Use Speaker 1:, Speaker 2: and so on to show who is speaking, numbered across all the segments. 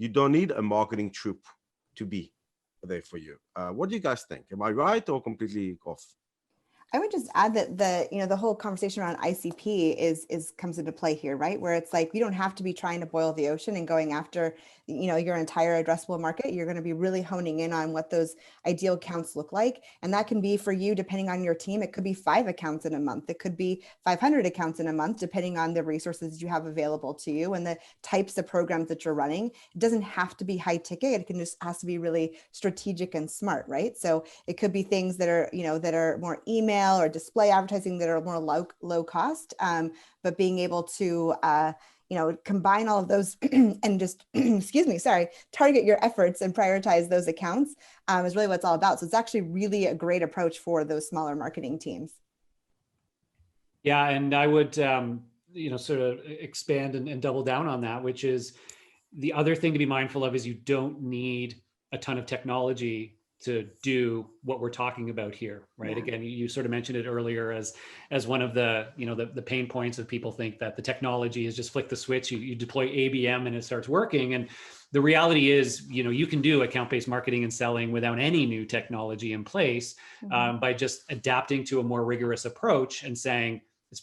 Speaker 1: you don't need a marketing troop to be there for you. What do you guys think? Am I right or completely off?
Speaker 2: I would just add that the whole conversation around ICP comes into play here, right? Where it's like, you don't have to be trying to boil the ocean and going after, your entire addressable market. You're going to be really honing in on what those ideal accounts look like. And that can be for you, depending on your team, it could be 5 accounts in a month. It could be 500 accounts in a month, depending on the resources you have available to you and the types of programs that you're running. It doesn't have to be high ticket. It has to be really strategic and smart, right? So it could be things that are, that are more email or display advertising that are more low cost, but being able to combine all of those and just target your efforts and prioritize those accounts is really what it's all about. So it's actually really a great approach for those smaller marketing teams.
Speaker 3: Yeah, and I would sort of expand and double down on that, which is the other thing to be mindful of is you don't need a ton of technology to do what we're talking about here, right? Yeah. Again, you sort of mentioned it earlier as one of the, the pain points of people think that the technology is just flick the switch, you deploy ABM and it starts working. And the reality is, you can do account-based marketing and selling without any new technology in place, by just adapting to a more rigorous approach and saying, it's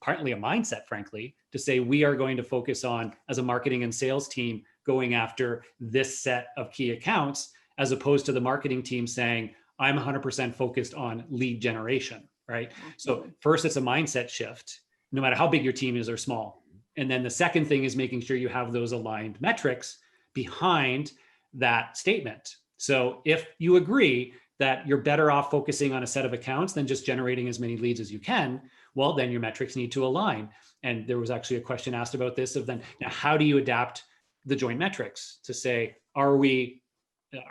Speaker 3: partly a mindset, frankly, to say we are going to focus on, as a marketing and sales team, going after this set of key accounts, as opposed to the marketing team saying, I'm 100% focused on lead generation, right? So first, it's a mindset shift, no matter how big your team is or small. And then the second thing is making sure you have those aligned metrics behind that statement. So if you agree that you're better off focusing on a set of accounts than just generating as many leads as you can, well, then your metrics need to align. And there was actually a question asked about this of then, now how do you adapt the joint metrics to say, are we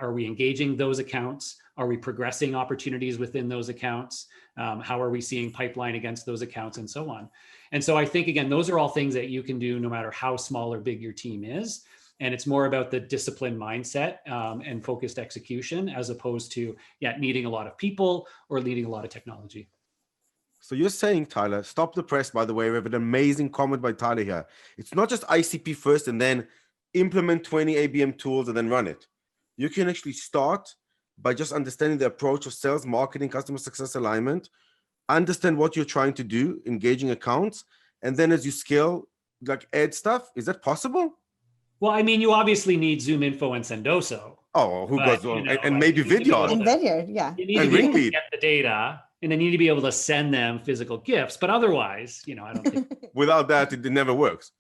Speaker 3: engaging those accounts? Are we progressing opportunities within those accounts? How are we seeing pipeline against those accounts and so on? And so I think, again, those are all things that you can do no matter how small or big your team is. And it's more about the disciplined mindset and focused execution as opposed to needing a lot of people or needing a lot of technology.
Speaker 1: So you're saying, Tyler, stop the press, by the way, we have an amazing comment by Tyler here. It's not just ICP first and then implement 20 ABM tools and then run it. You can actually start by just understanding the approach of sales, marketing, customer success alignment, understand what you're trying to do, engaging accounts, and then as you scale, like add stuff. Is that possible?
Speaker 3: Well, I mean, you obviously need Zoom Info and Sendoso.
Speaker 1: Oh, who goes on? And maybe Vidyard.
Speaker 2: And Vidyard, yeah.
Speaker 3: You need to be able to get the data, and they need to be able to send them physical gifts. But otherwise, I don't think.
Speaker 1: Without that, it never works.